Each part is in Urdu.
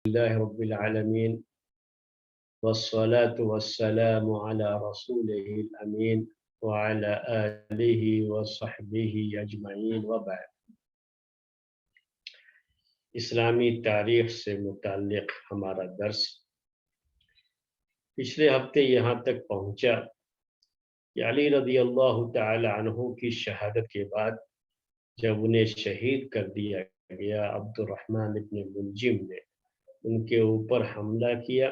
لله رب العالمين والصلاة والسلام على رسوله الأمين وعلى آله وصحبه أجمعين وبعد اسلامی تاریخ سے متعلق ہمارا درس پچھلے ہفتے یہاں تک پہنچا کہ علی رضی اللہ تعالی عنہ کی شہادت کے بعد جب انہیں شہید کر دیا گیا عبد الرحمن ابن ملجم نے ان کے اوپر حملہ کیا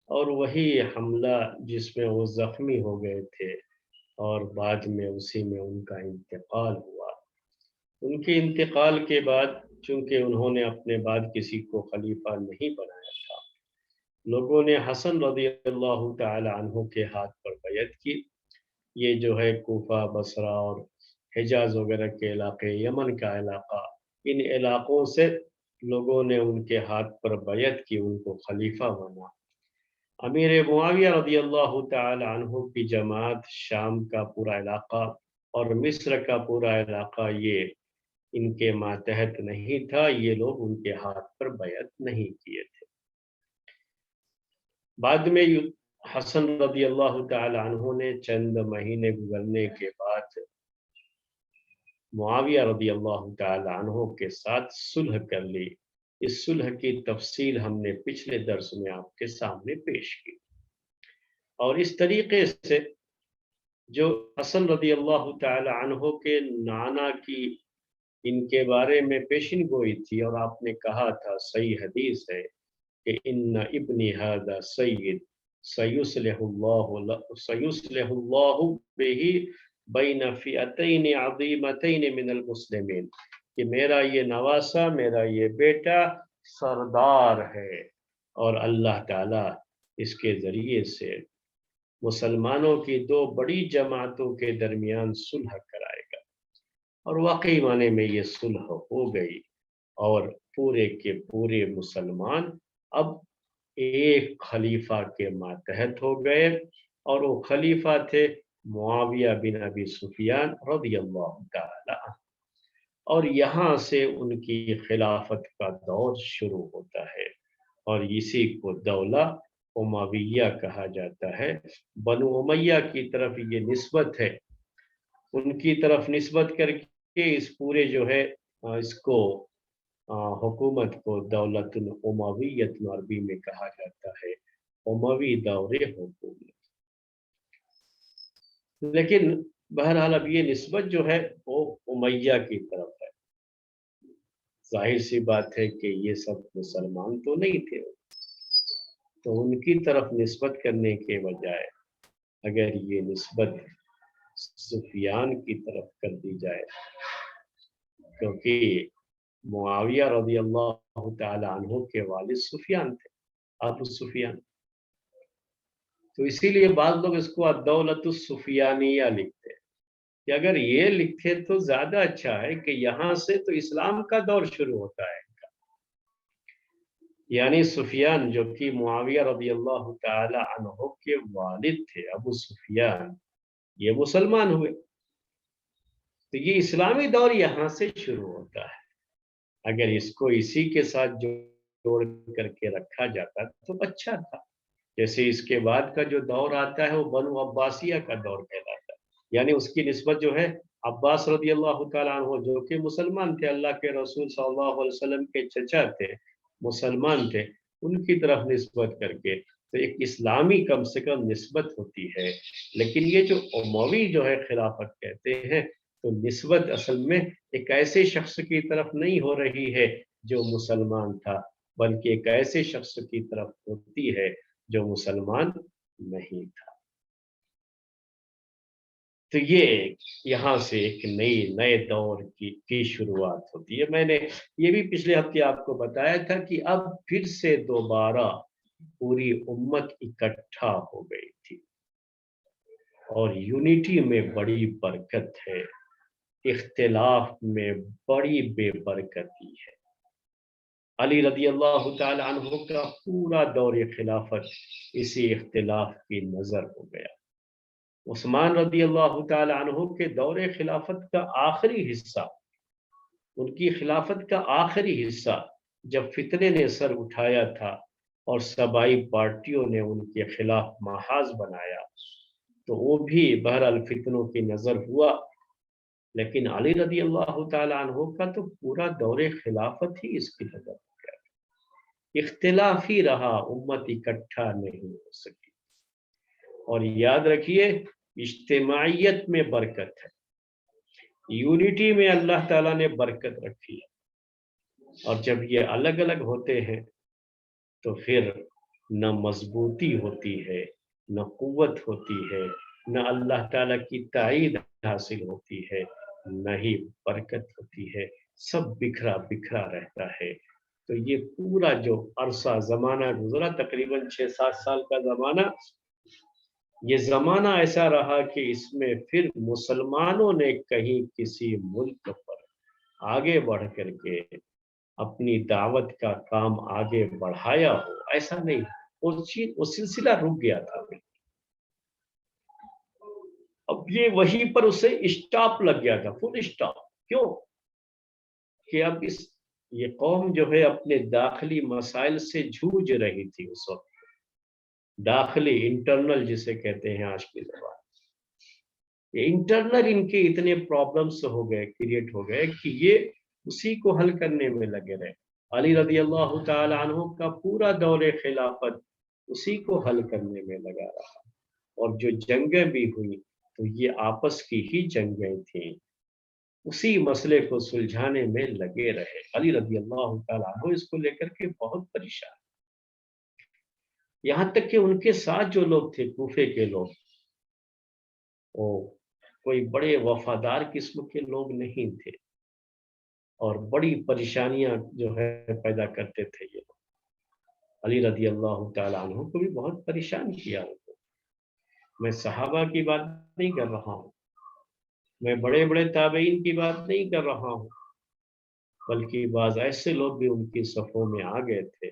اور وہی حملہ جس میں وہ زخمی ہو گئے تھے اور بعد میں اسی میں ان کا انتقال ہوا۔ ان کے انتقال کے بعد چونکہ انہوں نے اپنے بعد کسی کو خلیفہ نہیں بنایا تھا، لوگوں نے حسن رضی اللہ تعالی عنہ کے ہاتھ پر بیعت کی۔ یہ جو ہے کوفہ، بصرہ اور حجاز وغیرہ کے علاقے، یمن کا علاقہ، ان علاقوں سے لوگوں نے ان کے ہاتھ پر بیعت کی، ان کو خلیفہ بنا۔ امیر معاویہ رضی اللہ تعالی عنہ کی جماعت شام کا پورا علاقہ اور مصر کا پورا علاقہ یہ ان کے ماتحت نہیں تھا، یہ لوگ ان کے ہاتھ پر بیعت نہیں کیے تھے۔ بعد میں حسن رضی اللہ تعالی عنہ نے چند مہینے گزرنے کے بعد معاویہ رضی اللہ تعالی عنہ کے ساتھ صلح کر لی۔ اس صلح کی تفصیل ہم نے پچھلے درس میں آپ کے سامنے پیش کی، اور اس طریقے سے جو حسن رضی اللہ تعالی عنہ کے نانا کی ان کے بارے میں پیشن گوئی تھی، اور آپ نے کہا تھا صحیح حدیث ہے کہ ان ابنی ھذا سید سیصلح اللہ بہ بین فئتین عظیمتین من المسلمین، کہ میرا یہ نواسا، میرا یہ بیٹا سردار ہے، اور اللہ تعالیٰ اس کے ذریعے سے مسلمانوں کی دو بڑی جماعتوں کے درمیان صلح کرائے گا۔ اور واقعی معنی میں یہ صلح ہو گئی، اور پورے کے پورے مسلمان اب ایک خلیفہ کے ماتحت ہو گئے، اور وہ خلیفہ تھے معاویہ بن ابی سفیان رضی اللہ تعالی عنہ، اور یہاں سے ان کی خلافت کا دور شروع ہوتا ہے، اور اسی کو دولہ امویہ کہا جاتا ہے۔ بنو امیہ کی طرف یہ نسبت ہے، ان کی طرف نسبت کر کے اس پورے جو ہے اس کو حکومت کو دولت الامویت عربی میں کہا جاتا ہے، اموی دور حکومت۔ لیکن بہرحال اب یہ نسبت جو ہے وہ امیہ کی طرف ہے۔ ظاہر سی بات ہے کہ یہ سب مسلمان تو نہیں تھے، تو ان کی طرف نسبت کرنے کے بجائے اگر یہ نسبت سفیان کی طرف کر دی جائے، کیونکہ معاویہ رضی اللہ تعالی عنہ کے والد سفیان تھے، ابو سفیان، تو اسی لیے بعض لوگ اس کو الدولت السفیانیہ لکھتے ہیں، کہ اگر یہ لکھتے تو زیادہ اچھا ہے کہ یہاں سے تو اسلام کا دور شروع ہوتا ہے ان کا، یعنی سفیان جو کہ معاویہ رضی اللہ تعالی عنہ کے والد تھے، ابو سفیان، یہ مسلمان ہوئے، تو یہ اسلامی دور یہاں سے شروع ہوتا ہے۔ اگر اس کو اسی کے ساتھ جوڑ کر کے رکھا جاتا تو اچھا تھا۔ جیسے اس کے بعد کا جو دور آتا ہے وہ بنو عباسیہ کا دور کہلاتا ہے، یعنی اس کی نسبت جو ہے عباس رضی اللہ تعالیٰ عنہ جو کہ مسلمان تھے، اللہ کے رسول صلی اللہ علیہ وسلم کے چچا تھے، مسلمان تھے، ان کی طرف نسبت کر کے تو ایک اسلامی کم سے کم نسبت ہوتی ہے۔ لیکن یہ جو اموی جو ہے خلافت کہتے ہیں، تو نسبت اصل میں ایک ایسے شخص کی طرف نہیں ہو رہی ہے جو مسلمان تھا، بلکہ ایک ایسے شخص کی طرف ہوتی ہے جو مسلمان نہیں تھا۔ تو یہ یہاں سے ایک نئے دور کی شروعات ہوتی ہے۔ میں نے یہ بھی پچھلے ہفتے آپ کو بتایا تھا کہ اب پھر سے دوبارہ پوری امت اکٹھا ہو گئی تھی، اور یونٹی میں بڑی برکت ہے، اختلاف میں بڑی بے برکتی ہے۔ علی رضی اللہ تعالی عنہ کا پورا دور خلافت اسی اختلاف کی نظر ہو گیا۔ عثمان رضی اللہ تعالی عنہ کے دور خلافت کا آخری حصہ، ان کی خلافت کا آخری حصہ جب فتنے نے سر اٹھایا تھا اور سبائی پارٹیوں نے ان کے خلاف محاذ بنایا تو وہ بھی بہرحال فتنوں کی نظر ہوا، لیکن علی رضی اللہ تعالیٰ عنہ کا تو پورا دور خلافت ہی اس کی نظر ہو گیا، اختلاف ہی رہا، امت اکٹھا نہیں ہو سکی۔ اور یاد رکھیے اجتماعیت میں برکت ہے، یونٹی میں اللہ تعالیٰ نے برکت رکھی ہے، اور جب یہ الگ الگ ہوتے ہیں تو پھر نہ مضبوطی ہوتی ہے، نہ قوت ہوتی ہے، نہ اللہ تعالیٰ کی تائید حاصل ہوتی ہے، نہ ہی برکت ہوتی ہے، سب بکھرا بکھرا رہتا ہے۔ تو یہ پورا جو عرصہ زمانہ گزرا، تقریباً 6-7 سال کا زمانہ، یہ زمانہ ایسا رہا کہ اس میں پھر مسلمانوں نے کہیں کسی ملک پر آگے بڑھ کر کے اپنی دعوت کا کام آگے بڑھایا ہو، ایسا نہیں، وہ سلسلہ رک گیا تھا۔ اب یہ وہیں پر اسے اسٹاپ لگ گیا تھا، فل اسٹاپ۔ کیوں کہ اب یہ قوم جو ہے اپنے داخلی مسائل سے جھوج رہی تھی اس وقت، داخلی انٹرنل جسے کہتے ہیں آج کی زبان، یہ انٹرنل ان کے اتنے پرابلمس ہو گئے، کریٹ ہو گئے کہ یہ اسی کو حل کرنے میں لگے رہے۔ علی رضی اللہ تعالی عنہ کا پورا دور خلافت اسی کو حل کرنے میں لگا رہا، اور جو جنگیں بھی ہوئی تو یہ آپس کی ہی جنگیں تھیں، اسی مسئلے کو سلجھانے میں لگے رہے۔ علی رضی اللہ تعالی عنہ اس کو لے کر کے بہت پریشان، یہاں تک کہ ان کے ساتھ جو لوگ تھے کوفے کے لوگ، وہ کوئی بڑے وفادار قسم کے لوگ نہیں تھے، اور بڑی پریشانیاں جو ہے پیدا کرتے تھے یہ لوگ۔ علی رضی اللہ تعالیٰ عنہ کو بھی بہت پریشان کیا ان کو۔ میں صحابہ کی بات نہیں کر رہا ہوں، میں بڑے بڑے تابعین کی بات نہیں کر رہا ہوں، بلکہ بعض ایسے لوگ بھی ان کی صفوں میں آ گئے تھے،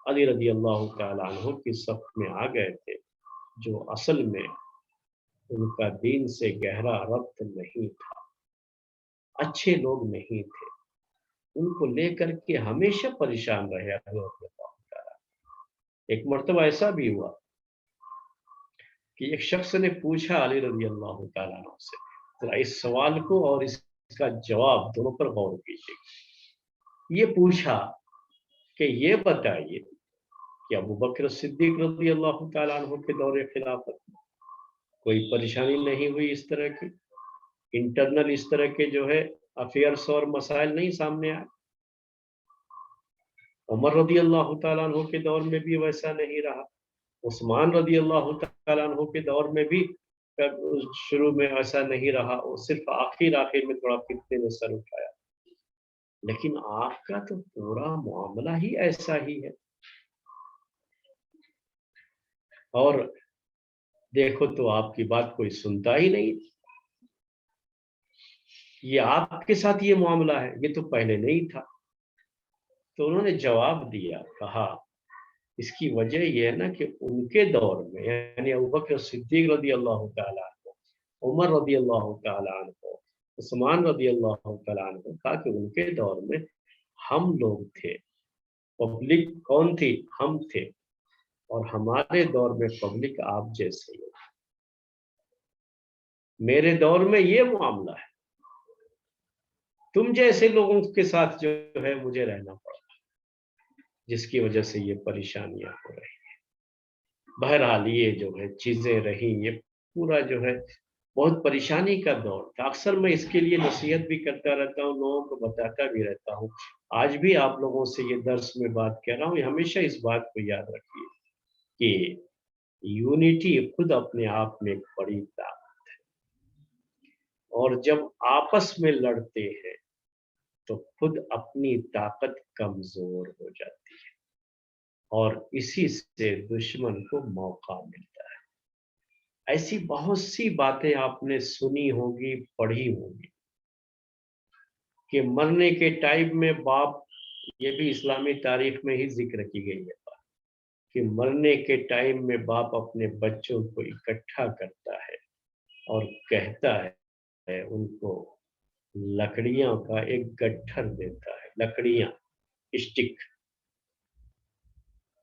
علی رضی اللہ تعالیٰ عنہ کی صف میں آ گئے تھے، جو اصل میں ان کا دین سے گہرا ربط نہیں تھا، اچھے لوگ نہیں تھے، ان کو لے کر کے ہمیشہ پریشان رہے علی رضی اللہ تعالیٰ۔ ایک مرتبہ ایسا بھی ہوا کہ ایک شخص نے پوچھا علی رضی اللہ تعالیٰ عنہ سے، ذرا اس سوال کو اور اس کا جواب دونوں پر غور کیجیے۔ یہ پوچھا کہ یہ بتائیے کہ ابو بکر صدیق رضی اللہ تعالیٰ عنہ کے دور خلافت میں کوئی پریشانی نہیں ہوئی اس طرح کی، انٹرنل اس طرح کے جو ہے افیئرس اور مسائل نہیں سامنے آئے؟ عمر رضی اللہ تعالیٰ عنہ کے دور میں بھی ویسا نہیں رہا، عثمان رضی اللہ تعالیٰ عنہ کے دور میں بھی شروع میں ایسا نہیں رہا، وہ صرف آخر میں تھوڑا فتنے نے سر اٹھایا، لیکن آپ کا تو پورا معاملہ ہی ایسا ہی ہے۔ اور دیکھو تو آپ کی بات کوئی سنتا ہی نہیں، یہ آپ کے ساتھ یہ معاملہ ہے، یہ تو پہلے نہیں تھا۔ تو انہوں نے جواب دیا، کہا اس کی وجہ یہ ہے نا کہ ان کے دور میں، یعنی ابوبکر صدیق رضی اللہ تعالیٰ عنہ، عمر رضی اللہ تعالیٰ عنہ، عثمان رضی اللہ تعالیٰ عنہ، کہا کہ ان کے دور میں ہم لوگ تھے، پبلک کون تھی؟ ہم تھے، اور ہمارے دور میں پبلک آپ جیسے ہی، میرے دور میں یہ معاملہ ہے، تم جیسے لوگوں کے ساتھ جو ہے مجھے رہنا پڑا، جس کی وجہ سے یہ پریشانیاں ہو رہی ہیں۔ بہرحال یہ جو ہے چیزیں رہیں، یہ پورا جو ہے بہت پریشانی کا دور تھا۔ اکثر میں اس کے لیے نصیحت بھی کرتا رہتا ہوں، لوگوں کو بتاتا بھی رہتا ہوں، آج بھی آپ لوگوں سے یہ درس میں بات کر رہا ہوں، ہمیشہ اس بات کو یاد رکھیے کہ یونٹی خود اپنے آپ میں ایک بڑی طاقت ہے، اور جب آپس میں لڑتے ہیں تو خود اپنی طاقت کمزور ہو جاتی ہے، اور اسی سے دشمن کو موقع ملتا ہے۔ ایسی بہت سی باتیں آپ نے سنی ہوگی، پڑھی ہوگی، کہ مرنے کے ٹائم میں باپ، یہ بھی اسلامی تاریخ میں ہی ذکر کی گئی ہے بات، کہ مرنے کے ٹائم میں باپ اپنے بچوں کو اکٹھا کرتا ہے اور کہتا ہے ان کو لکڑیاں کا ایک گٹھر دیتا ہے، لکڑیاں، اسٹک،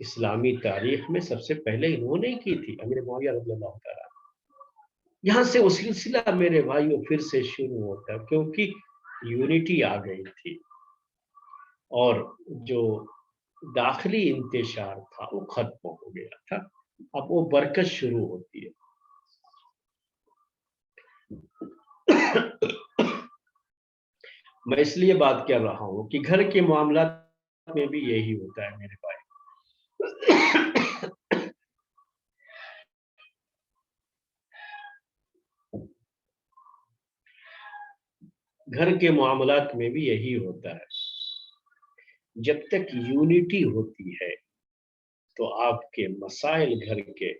اسلامی تاریخ میں سب سے پہلے انہوں نے کی تھی، امیر معاویہ رضی اللہ تعالیٰ۔ یہاں سے وہ سلسلہ میرے بھائیوں پھر سے شروع ہوتا ہے، کیونکہ یونٹی آ گئی تھی اور جو داخلی انتشار تھا وہ ختم ہو گیا تھا، اب وہ برکت شروع ہوتی ہے۔ میں اس لیے بات کر رہا ہوں کہ گھر کے معاملات میں بھی یہی ہوتا ہے میرے بھائی۔ گھر کے معاملات میں بھی یہی ہوتا ہے، جب تک یونٹی ہوتی ہے تو آپ کے مسائل گھر کے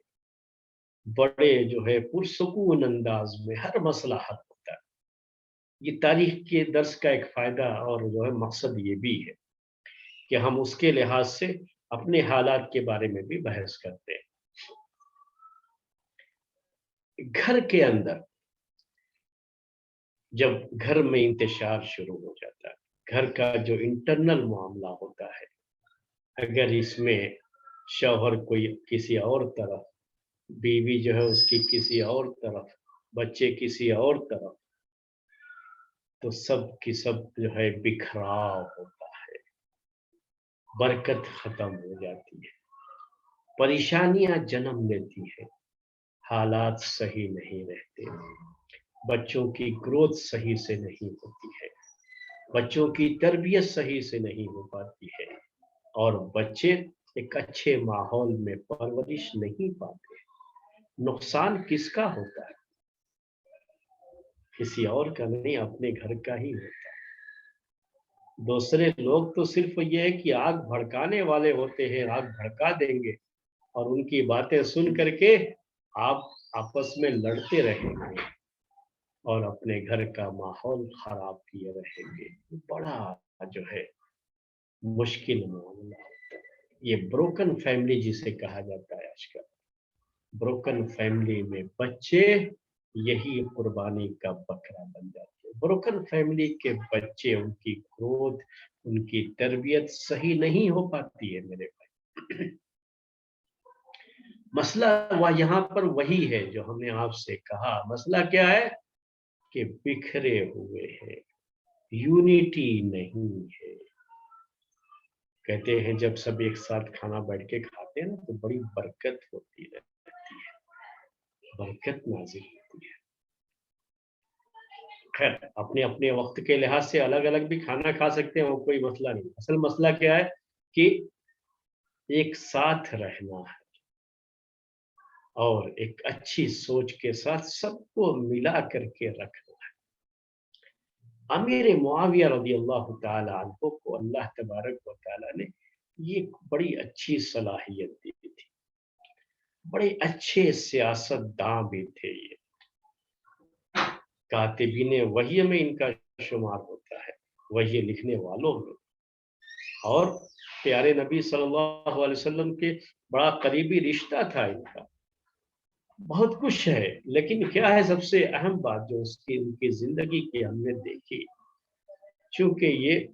بڑے جو ہے پرسکون انداز میں ہر مسئلہ حل ہوتا ہے۔ یہ تاریخ کے درس کا ایک فائدہ اور جو ہے مقصد یہ بھی ہے کہ ہم اس کے لحاظ سے اپنے حالات کے بارے میں بھی بحث کرتے ہیں۔ گھر کے اندر جب گھر میں انتشار شروع ہو جاتا ہے، گھر کا جو انٹرنل معاملہ ہوتا ہے، اگر اس میں شوہر کوئی کسی اور طرف، بیوی جو ہے اس کی کسی اور طرف، بچے کسی اور طرف، تو سب کی سب جو ہے بکھراؤ ہوتا ہے، برکت ختم ہو جاتی ہے، پریشانیاں جنم لیتی ہے، حالات صحیح نہیں رہتے، بچوں کی گروتھ صحیح سے نہیں ہوتی ہے، بچوں کی تربیت صحیح سے نہیں ہو پاتی ہے، اور بچے ایک اچھے ماحول میں پرورش نہیں پاتے۔ نقصان کس کا ہوتا ہے؟ کسی اور کا نہیں، اپنے گھر کا ہی ہوتا ہے۔ دوسرے لوگ تو صرف یہ ہے کہ آگ بھڑکانے والے ہوتے ہیں، آگ بھڑکا دیں گے اور ان کی باتیں سن کر کے آپ آپس میں لڑتے رہیں گے اور اپنے گھر کا ماحول خراب کیے رہیں گے۔ بڑا جو ہے مشکل معاملہ ہوتا ہے، یہ بروکن فیملی جسے کہا جاتا ہے آج کل۔ بروکن فیملی میں بچے یہی قربانی کا بکرا بن جاتے ہیں۔ بروکن فیملی کے بچے، ان کی گروتھ، ان کی تربیت صحیح نہیں ہو پاتی ہے میرے بھائی۔ مسئلہ یہاں پر وہی ہے جو ہم نے آپ سے کہا، مسئلہ کیا ہے کہ بکھرے ہوئے ہیں، یونٹی نہیں ہے۔ کہتے ہیں جب سب ایک ساتھ کھانا بیٹھ کے کھاتے ہیں نا تو بڑی برکت ہوتی رہتی ہے، برکت نازل ہوتی ہے۔ خیر، اپنے اپنے وقت کے لحاظ سے الگ الگ بھی کھانا کھا سکتے ہیں، وہ کوئی مسئلہ نہیں۔ اصل مسئلہ کیا ہے کہ ایک ساتھ رہنا ہے اور ایک اچھی سوچ کے ساتھ سب کو ملا کر کے رکھنا ہے۔ امیر معاویہ رضی اللہ تعالی عنہ کو اللہ تبارک و تعالی نے یہ بڑی اچھی صلاحیت دی تھی، بڑے اچھے سیاست داں بھی تھے یہ۔ کاتبین وحی میں ان کا شمار ہوتا ہے، وحی لکھنے والوں میں، اور پیارے نبی صلی اللہ علیہ وسلم کے بڑا قریبی رشتہ تھا ان کا۔ بہت کچھ ہے، لیکن کیا ہے سب سے اہم بات جو ان کی زندگی کی ہم نے دیکھی، چونکہ یہ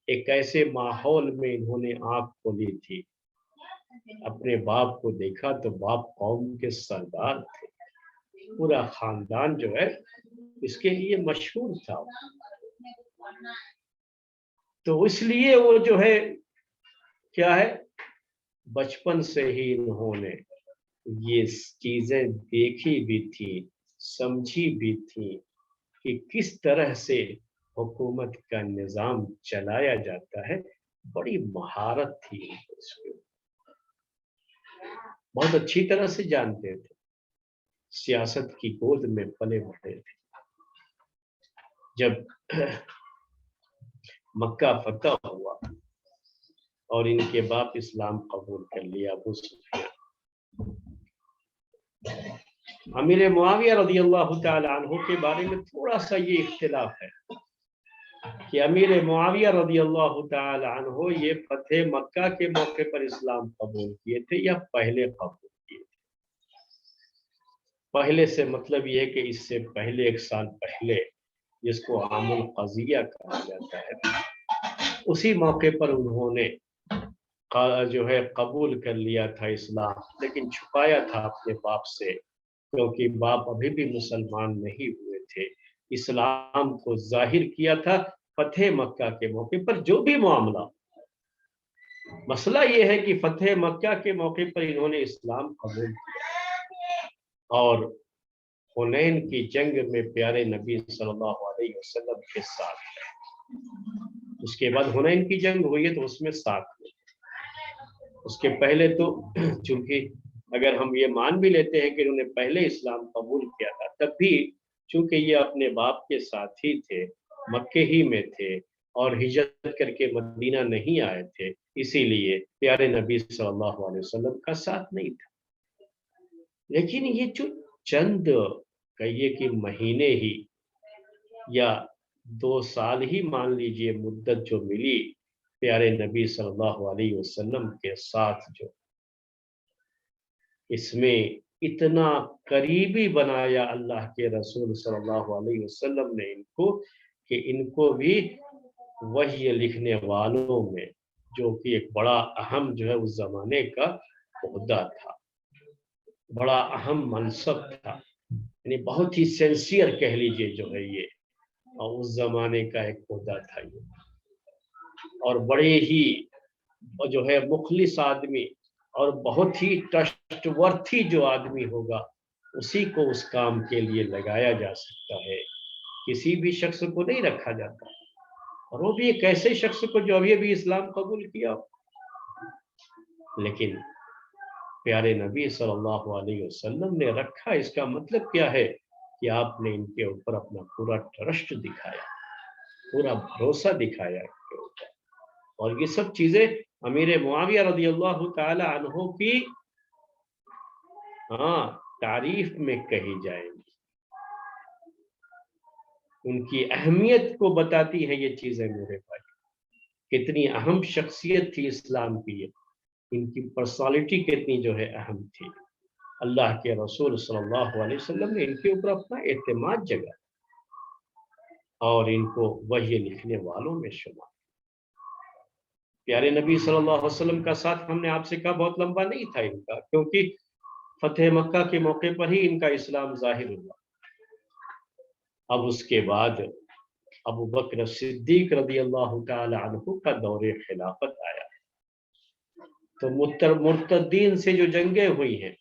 ایک ایسے ماحول میں انہوں نے آنکھ کھولی تھی، اپنے باپ کو دیکھا تو باپ قوم کے سردار تھے، پورا خاندان جو ہے اس کے لیے مشہور تھا، تو اس لیے وہ جو ہے کیا ہے بچپن سے ہی انہوں نے یہ چیزیں دیکھی بھی تھی، سمجھی بھی تھی کہ کس طرح سے حکومت کا نظام چلایا جاتا ہے۔ بڑی مہارت تھی اس کو، بہت اچھی طرح سے جانتے تھے، سیاست کی گود میں پلے بڑھے تھے۔ جب مکہ فتح ہوا اور ان کے باپ اسلام قبول کر لیا، ابو سفیان، امیر معاویہ رضی اللہ تعالی عنہ کے بارے میں تھوڑا سا یہ اختلاف ہے کہ امیر معاویہ رضی اللہ تعالی عنہ یہ فتح مکہ کے موقع پر اسلام قبول کیے تھے یا پہلے قبول کیے تھے؟ پہلے سے مطلب یہ ہے کہ اس سے پہلے 1 سال پہلے، جس کو عام القضیہ کہا جاتا ہے، اسی موقع پر انہوں نے جو ہے قبول کر لیا تھا اسلام، لیکن چھپایا تھا اپنے باپ سے، کیونکہ باپ ابھی بھی مسلمان نہیں ہوئے تھے۔ اسلام کو ظاہر کیا تھا فتح مکہ کے موقع پر۔ جو بھی معاملہ، مسئلہ یہ ہے کہ فتح مکہ کے موقع پر انہوں نے اسلام قبول کیا، اور حنین کی جنگ میں پیارے نبی صلی اللہ علیہ وسلم کے ساتھ ہے۔ اس کے بعد حنین کی جنگ ہوئی ہے تو اس میں ساتھ ہے۔ اس کے پہلے تو چونکہ اگر ہم یہ مان بھی لیتے ہیں کہ انہوں نے پہلے اسلام قبول کیا تھا، تب بھی چونکہ یہ اپنے باپ کے ساتھ ہی تھے، مکے ہی میں تھے اور ہجرت کر کے مدینہ نہیں آئے تھے، اسی لیے پیارے نبی صلی اللہ علیہ وسلم کا ساتھ نہیں تھا۔ لیکن یہ جو چند کہیے کہ مہینے ہی یا 2 سال ہی مان لیجئے مدت جو ملی پیارے نبی صلی اللہ علیہ وسلم کے ساتھ، جو اس میں اتنا قریبی بنایا اللہ کے رسول صلی اللہ علیہ وسلم نے ان کو، کہ ان کو بھی وحی لکھنے والوں میں، جو کہ ایک بڑا اہم جو ہے اس زمانے کا عہدہ تھا، بڑا اہم منصب تھا، یعنی بہت ہی سینسیئر کہہ لیجئے جو ہے یہ، اور اس زمانے کا ایک عہدہ تھا یہ، اور بڑے ہی جو ہے مخلص آدمی اور بہت ہی ٹرسٹ ورتھی جو آدمی ہوگا، اسی کو اس کام کے لیے لگایا جا سکتا ہے، کسی بھی شخص کو نہیں رکھا جاتا، اور وہ بھی ایک ایسے شخص کو جو ابھی بھی اسلام قبول کیا۔ لیکن پیارے نبی صلی اللہ علیہ وسلم نے رکھا، اس کا مطلب کیا ہے کہ آپ نے ان کے اوپر اپنا پورا ٹرسٹ دکھایا، پورا بھروسہ دکھایا ان کے اوپر، اور یہ سب چیزیں امیر معاویہ رضی اللہ تعالی عنہ کی تعریف میں کہی جائیں گی، ان کی اہمیت کو بتاتی ہیں یہ چیزیں میرے بھائی، کتنی اہم شخصیت تھی اسلام کی، ان کی پرسنالٹی کتنی جو ہے اہم تھی۔ اللہ کے رسول صلی اللہ علیہ وسلم نے ان کے اوپر اپنا اعتماد جگا اور ان کو وحی لکھنے والوں میں شمار۔ پیارے نبی صلی اللہ علیہ وسلم کا ساتھ ہم نے آپ سے کہا بہت لمبا نہیں تھا ان کا، کیونکہ فتح مکہ کے موقع پر ہی ان کا اسلام ظاہر ہوا۔ اب اس کے بعد ابو بکر صدیق رضی اللہ تعالی عنہ کا دور خلافت آیا، تو مرتدین سے جو جنگیں ہوئی ہیں،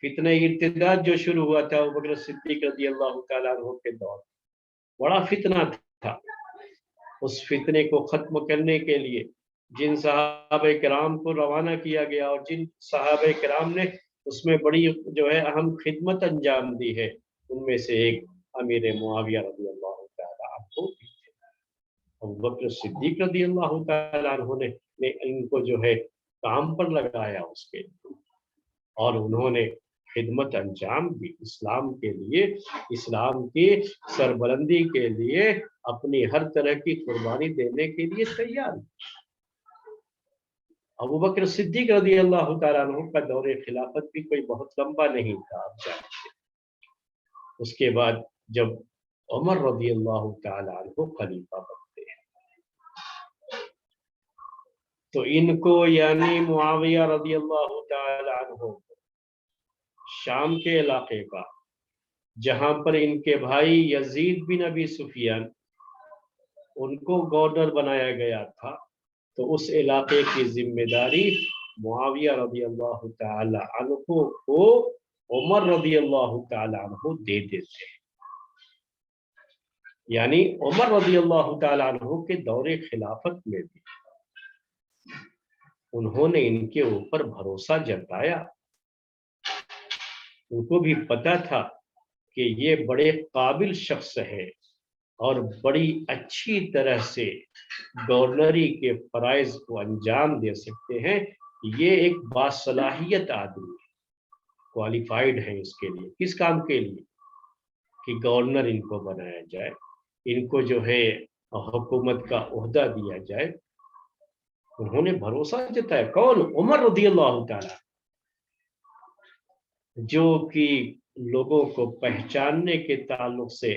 فتنہ ارتداد جو شروع ہوا تھا ابو بکر صدیق رضی اللہ تعالی عنہ کے دور، بڑا فتنہ تھا۔ اس فتنے کو ختم کرنے کے لیے جن صحابہ کرام کو روانہ کیا گیا، اور جن صحابہ کرام نے اس میں بڑی جو ہے اہم خدمت انجام دی ہے، ان میں سے ایک امیر معاویہ رضی اللہ تعالی عنہ بھی تھے۔ ابو بکر صدیق رضی اللہ تعالی عنہ نے ان کو جو ہے کام پر لگایا اس کے لیے، اور انہوں نے خدمت انجام دی اسلام کے لیے، اسلام کی سربلندی کے لیے اپنی ہر طرح کی قربانی دینے کے لیے تیار۔ ابو بکر صدیق رضی اللہ تعالیٰ عنہ کا دور خلافت بھی کوئی بہت لمبا نہیں تھا، آپ جانتے۔ اس کے بعد جب عمر رضی اللہ تعالیٰ عنہ خلیفہ بنتے ہیں، تو ان کو یعنی معاویہ رضی اللہ تعالیٰ عنہ شام کے علاقے کا، جہاں پر ان کے بھائی یزید بن ابی سفیان ان کو گورنر بنایا گیا تھا، تو اس علاقے کی ذمہ داری معاویہ رضی اللہ تعالی عنہ کو عمر رضی اللہ تعالی عنہ دے دیتے ہیں۔ یعنی عمر رضی اللہ تعالی عنہ کے دور خلافت میں بھی انہوں نے ان کے اوپر بھروسہ جتایا، ان کو بھی پتا تھا کہ یہ بڑے قابل شخص ہے اور بڑی اچھی طرح سے گورنری کے فرائض کو انجام دے سکتے ہیں، یہ ایک باصلاحیت آدمی ہے، کوالیفائڈ ہیں اس کے لیے۔ کس کام کے لیے؟ کہ گورنر ان کو بنایا جائے، ان کو جو ہے حکومت کا عہدہ دیا جائے۔ انہوں نے بھروسہ جتایا، کون؟ عمر رضی اللہ تعالی، جو کہ لوگوں کو پہچاننے کے تعلق سے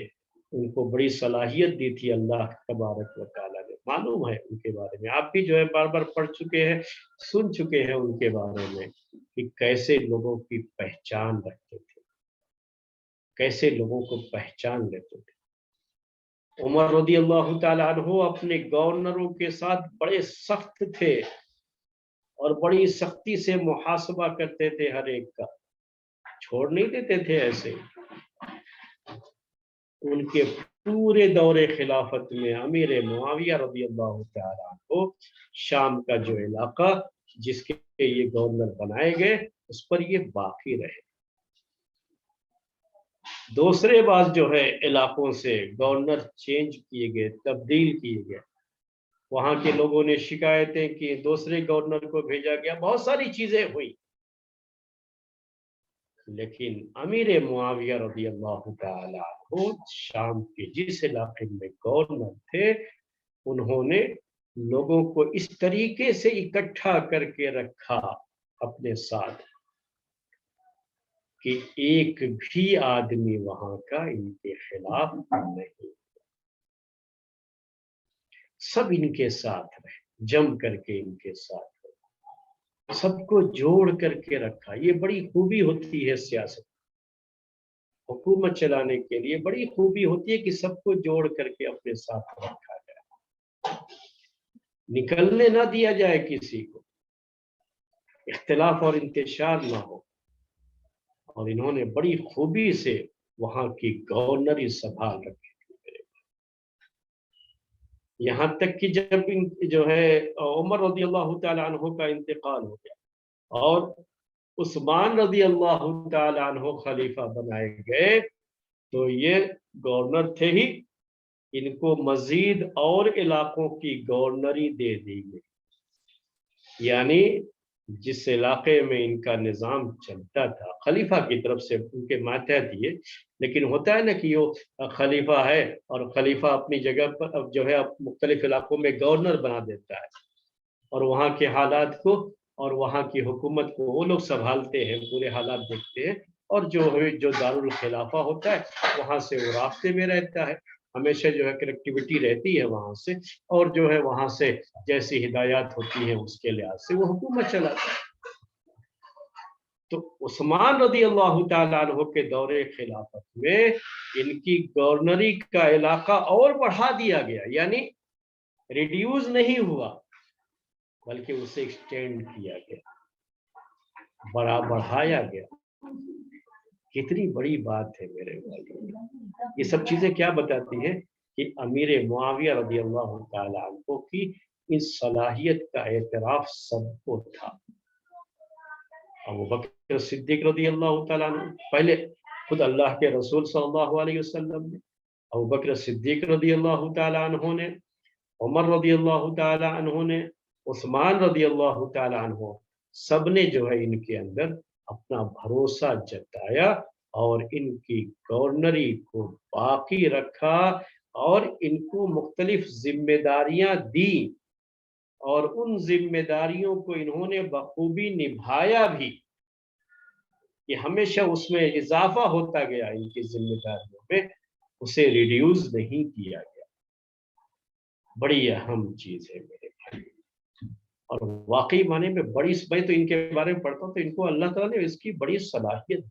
ان کو بڑی صلاحیت دی تھی اللہ تبارک و تعالیٰ نے۔ معلوم ہے ان کے بارے میں، آپ بھی جو ہے بار بار پڑھ چکے ہیں، سن چکے ہیں ان کے بارے میں کہ کیسے لوگوں کی پہچان رکھتے تھے، کیسے لوگوں کو پہچان لیتے تھے۔ عمر رضی اللہ تعالیٰ عنہ اپنے گورنروں کے ساتھ بڑے سخت تھے اور بڑی سختی سے محاسبہ کرتے تھے ہر ایک کا، چھوڑ نہیں دیتے تھے ایسے۔ ان کے پورے دور خلافت میں امیر معاویہ رضی اللہ تعالیٰ عنہ شام کا جو علاقہ جس کے یہ گورنر بنائے گئے اس پر یہ باقی رہے۔ دوسرے بعض جو ہے علاقوں سے گورنر چینج کیے گئے، تبدیل کیے گئے، وہاں کے لوگوں نے شکایتیں کی، دوسرے گورنر کو بھیجا گیا، بہت ساری چیزیں ہوئی، لیکن امیر معاویہ رضی اللہ تعالی عنہ شام کے جس علاقے میں گورنر تھے انہوں نے لوگوں کو اس طریقے سے اکٹھا کر کے رکھا اپنے ساتھ کہ ایک بھی آدمی وہاں کا ان کے خلاف نہیں، سب ان کے ساتھ رہے، جم کر کے ان کے ساتھ رہے، سب کو جوڑ کر کے رکھا۔ یہ بڑی خوبی ہوتی ہے سیاست، حکومت چلانے کے لیے بڑی خوبی ہوتی ہے کہ سب کو جوڑ کر کے اپنے ساتھ رکھا جائے، نکلنے نہ دیا جائے کسی کو، اختلاف اور انتشار نہ ہو۔ اور انہوں نے بڑی خوبی سے وہاں کی گورنری سنبھال رکھی، یہاں تک کہ جب جو ہے عمر رضی اللہ تعالیٰ عنہ کا انتقال ہو گیا اور عثمان رضی اللہ تعالیٰ عنہ خلیفہ بنائے گئے تو یہ گورنر تھے ہی، ان کو مزید اور علاقوں کی گورنری دے دی گئی، یعنی جس علاقے میں ان کا نظام چلتا تھا خلیفہ کی طرف سے ان کے ماتحت دیے، لیکن ہوتا ہے نا کہ وہ خلیفہ ہے اور خلیفہ اپنی جگہ پر جو ہے مختلف علاقوں میں گورنر بنا دیتا ہے اور وہاں کے حالات کو اور وہاں کی حکومت کو وہ لوگ سنبھالتے ہیں، پورے حالات دیکھتے ہیں، اور جو دارالخلافہ ہوتا ہے وہاں سے وہ رابطے میں رہتا ہے، ہمیشہ جو ہے کنیکٹیوٹی رہتی ہے وہاں سے، اور جو ہے وہاں سے جیسی ہدایات ہوتی ہیں اس کے لحاظ سے وہ حکومت چلاتا ہے۔ تو عثمان رضی اللہ تعالیٰ عنہ کے دور خلافت میں ان کی گورنری کا علاقہ اور بڑھا دیا گیا، یعنی ریڈیوز نہیں ہوا بلکہ اسے ایکسٹینڈ کیا گیا، بڑھایا گیا۔ کتنی بڑی بات ہے میرے بھائی، یہ سب چیزیں کیا بتاتی ہیں کہ امیر معاویہ رضی اللہ تعالیٰ عنہ کی اس صلاحیت کا اعتراف سب کو تھا۔ ابوبکر صدیق رضی اللہ تعالیٰ عنہ، پہلے خود اللہ کے رسول صلی اللہ علیہ وسلم نے، ابوبکر صدیق رضی اللہ تعالیٰ عنہ نے، عمر رضی اللہ تعالیٰ عنہ نے، عثمان رضی اللہ تعالیٰ عنہ، سب نے جو ہے ان کے اندر اپنا بھروسہ جتایا اور ان کی گورنری کو باقی رکھا اور ان کو مختلف ذمہ داریاں دی، اور ان ذمہ داریوں کو انہوں نے بخوبی نبھایا بھی، کہ ہمیشہ اس میں اضافہ ہوتا گیا، ان کی ذمہ داریوں میں اسے ریڈیوز نہیں کیا گیا۔ بڑی اہم چیز ہے میرے بھائی، اور واقعی معنی میں بڑی، میں تو ان کے بارے میں پڑھتا ہوں تو ان کو اللہ تعالیٰ نے اس کی بڑی صلاحیت۔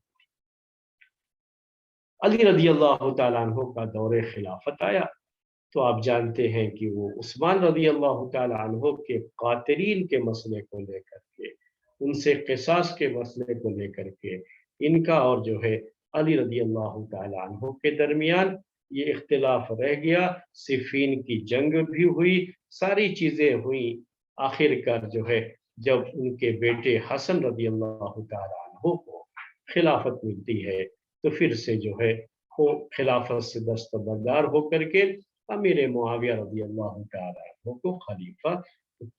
علی رضی اللہ تعالیٰ عنہ کا دور خلافت آیا تو آپ جانتے ہیں کہ وہ عثمان رضی اللہ تعالیٰ عنہ کے قاتلین کے مسئلے کو لے کر کے، ان سے قصاص کے مسئلے کو لے کر کے ان کا اور جو ہے علی رضی اللہ تعالیٰ عنہ کے درمیان یہ اختلاف رہ گیا، صفین کی جنگ بھی ہوئی، ساری چیزیں ہوئیں، آخر کار جو ہے جب ان کے بیٹے حسن رضی اللہ تعالیٰ عنہ کو خلافت ملتی ہے تو پھر سے جو ہے وہ خلافت سے دستبردار ہو کر کے امیر معاویہ رضی اللہ تعالیٰ عنہ کو خلیفہ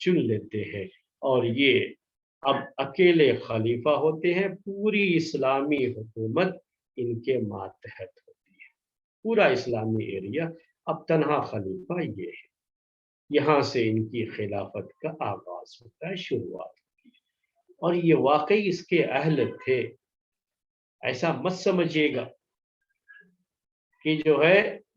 چن لیتے ہیں، اور یہ اب اکیلے خلیفہ ہوتے ہیں، پوری اسلامی حکومت ان کے ماتحت ہوتی ہے، پورا اسلامی ایریا اب تنہا خلیفہ یہ ہے، یہاں سے ان کی خلافت کا آغاز ہوتا ہے، شروعات ہوتی ہے، اور یہ واقعی اس کے اہل تھے۔ ایسا مت سمجھیے گا کہ جو ہے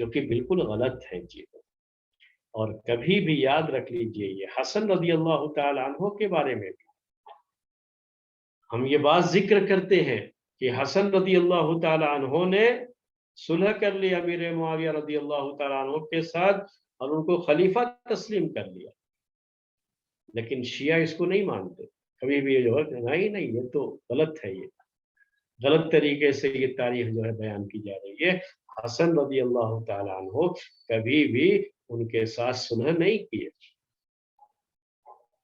جو کہ بالکل غلط ہے چیزیں. اور کبھی بھی یاد رکھ لیجئے یہ حسن رضی اللہ تعالی عنہ کے بارے میں بھی ہم یہ بات ذکر کرتے ہیں کہ حسن رضی اللہ تعالی عنہ نے صلح کر لی امیر معاویہ رضی اللہ تعالی عنہ کے ساتھ اور ان کو خلیفہ تسلیم کر لیا، لیکن شیعہ اس کو نہیں مانتے. کبھی بھی یہ جو ہے نہیں یہ تو غلط ہے، یہ غلط طریقے سے یہ تاریخ جو ہے بیان کی جا رہی ہے. حسن رضی اللہ تعالی عنہ کبھی بھی ان کے ساتھ صلح نہیں کیے،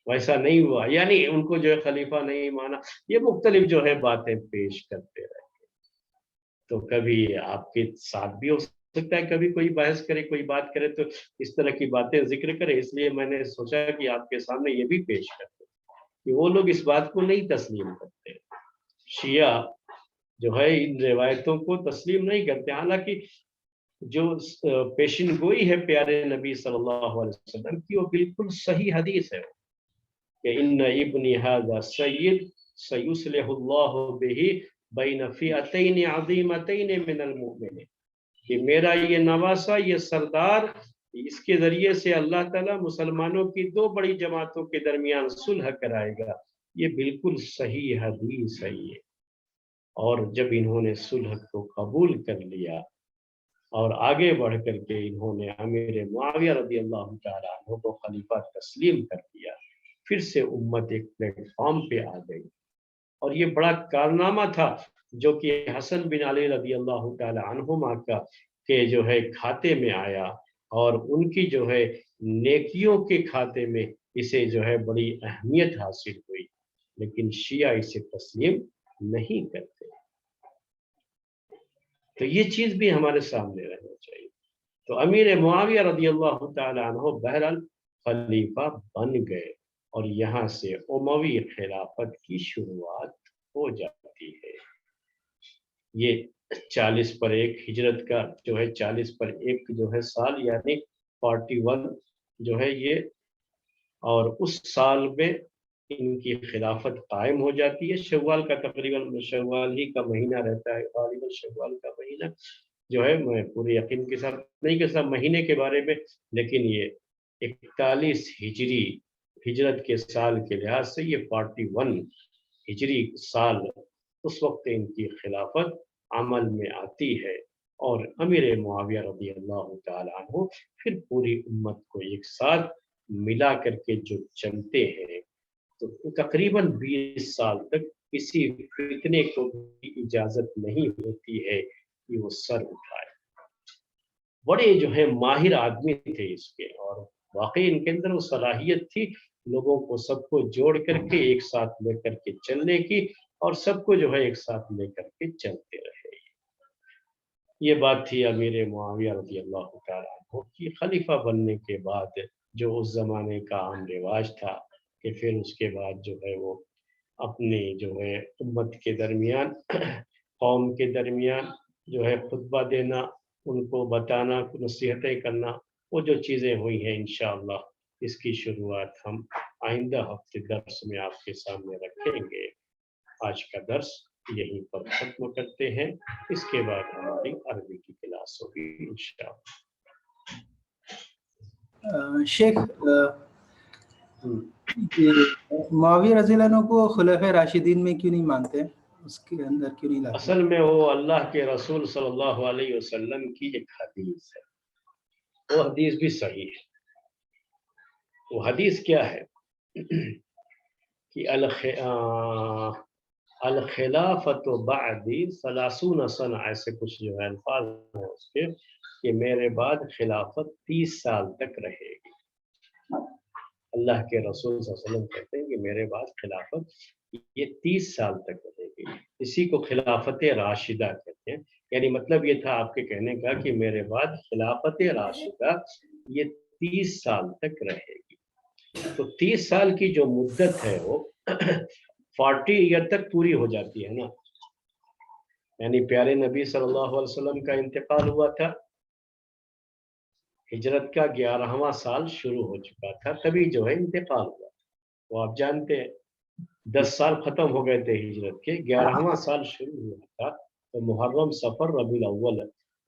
ویسا نہیں ہوا، یعنی ان کو جو ہے خلیفہ نہیں مانا، یہ مختلف جو ہے باتیں پیش کرتے رہے. تو کبھی آپ کے ساتھ بھی ہو سکتا ہے کبھی کوئی بحث کرے، کوئی بات کرے تو اس طرح کی باتیں ذکر کرے، اس لیے میں نے سوچا کہ آپ کے سامنے یہ بھی پیش کرتے کہ وہ لوگ اس بات کو نہیں تسلیم کرتے. شیعہ جو ہے ان روایتوں کو تسلیم نہیں کرتے، حالانکہ جو پیشن گوئی ہے پیارے نبی صلی اللہ علیہ وسلم کی وہ بالکل صحیح حدیث ہے کہ ان ابنی ھذا سید سیصلح اللہ بہ بین فئتین عظیمتین من المؤمنین، کہ میرا یہ نواسا، یہ سردار، اس کے ذریعے سے اللہ تعالیٰ مسلمانوں کی دو بڑی جماعتوں کے درمیان صلح کرائے گا. یہ بالکل صحیح حدیث ہے یہ. اور جب انہوں نے صلح کو قبول کر لیا اور آگے بڑھ کر کے انہوں نے امیر معاویہ رضی اللہ تعالیٰ عنہ کو خلیفہ تسلیم کر دیا، پھر سے امت ایک پلیٹ فارم پہ آ گئی. اور یہ بڑا کارنامہ تھا جو کہ حسن بن علی رضی اللہ تعالیٰ عنہما کا کہ جو ہے کھاتے میں آیا، اور ان کی جو ہے نیکیوں کے کھاتے میں اسے جو ہے بڑی اہمیت حاصل ہوئی، لیکن شیعہ اسے تسلیم نہیں کرتے. تو یہ چیز بھی ہمارے سامنے رہنا چاہیے. تو امیر معاویہ رضی اللہ تعالی عنہ بہرحال خلیفہ بن گئے، اور یہاں سے اموی خلافت کی شروعات ہو جاتی ہے. یہ 40 پر 1 ہجرت کا جو ہے 40 پر 1 جو ہے سال، یعنی 41 جو ہے یہ، اور اس سال میں ان کی خلافت قائم ہو جاتی ہے. شوال کا تقریباً شوال ہی کا مہینہ رہتا ہے، غالباً شوال کا مہینہ جو ہے، میں پورے یقین کے ساتھ نہیں کہہ سکتا مہینے کے بارے میں، لیکن یہ 41 ہجری ہجرت کے سال کے لحاظ سے یہ 41 ہجری سال، اس وقت ان کی خلافت عمل میں آتی ہے. اور امیر معاویہ رضی اللہ تعالی عنہ پھر پوری امت کو ایک ساتھ ملا کر کے جو چلتے ہیں، تو تقریباً 20 سال تک کسی فتنے کو بھی اجازت نہیں ہوتی ہے کہ وہ سر اٹھائے. بڑے جو ہے ماہر آدمی تھے اس کے، اور واقعی ان کے اندر وہ صلاحیت تھی لوگوں کو سب کو جوڑ کر کے ایک ساتھ لے کر کے چلنے کی، اور سب کو جو ہے ایک ساتھ لے کر کے چلتے رہے. یہ بات تھی امیر معاویہ رضی اللہ تعالیٰ عنہ کی خلیفہ بننے کے بعد، جو اس زمانے کا عام رواج تھا کہ پھر اس کے بعد جو ہے وہ اپنی جو ہے امت کے درمیان قوم کے درمیان جو ہے خطبہ دینا، ان کو بتانا، نصیحتیں کرنا، وہ جو چیزیں ہوئی ہیں انشاءاللہ اس کی شروعات ہم آئندہ ہفتے درس میں آپ کے سامنے رکھیں گے. آج کا درس یہیں پر ختم کرتے ہیں، اس کے بعد ہماری عربی کی کلاس ہوگی انشاءاللہ. شیخ معاویہ رضی اللہ عنہ کو خلفائے راشدین میں کیوں نہیں مانتے، اس کے اندر کیوں نہیں لاتے؟ اصل میں وہ اللہ کے رسول صلی اللہ علیہ وسلم کی ایک حدیث ہے، وہ حدیث بھی صحیح ہے. وہ حدیث کیا ہے کہ الخلافت بعدی 30 سنہ، ایسے کچھ جو ہے الفاظ ہیں اس کے، کہ میرے بعد خلافت 30 سال تک رہے گی. اللہ کے رسول صلی اللہ علیہ وسلم کہتے ہیں کہ میرے بعد خلافت یہ 30 سال تک رہے گی. اسی کو خلافت راشدہ کہتے ہیں. یعنی مطلب یہ تھا آپ کے کہنے کا کہ میرے بعد خلافت راشدہ یہ 30 سال تک رہے گی. تو 30 سال کی جو مدت ہے وہ 40 ایئر تک پوری ہو جاتی ہے نا. یعنی پیارے نبی صلی اللہ علیہ وسلم کا انتقال ہوا تھا، ہجرت کا 11واں سال شروع ہو چکا تھا، تبھی جو ہے انتقال ہوا. وہ آپ جانتے ہیں 10 سال ختم ہو گئے تھے ہجرت کے، 11واں سال شروع ہوا تھا. تو محرم، صفر، ربیع الاول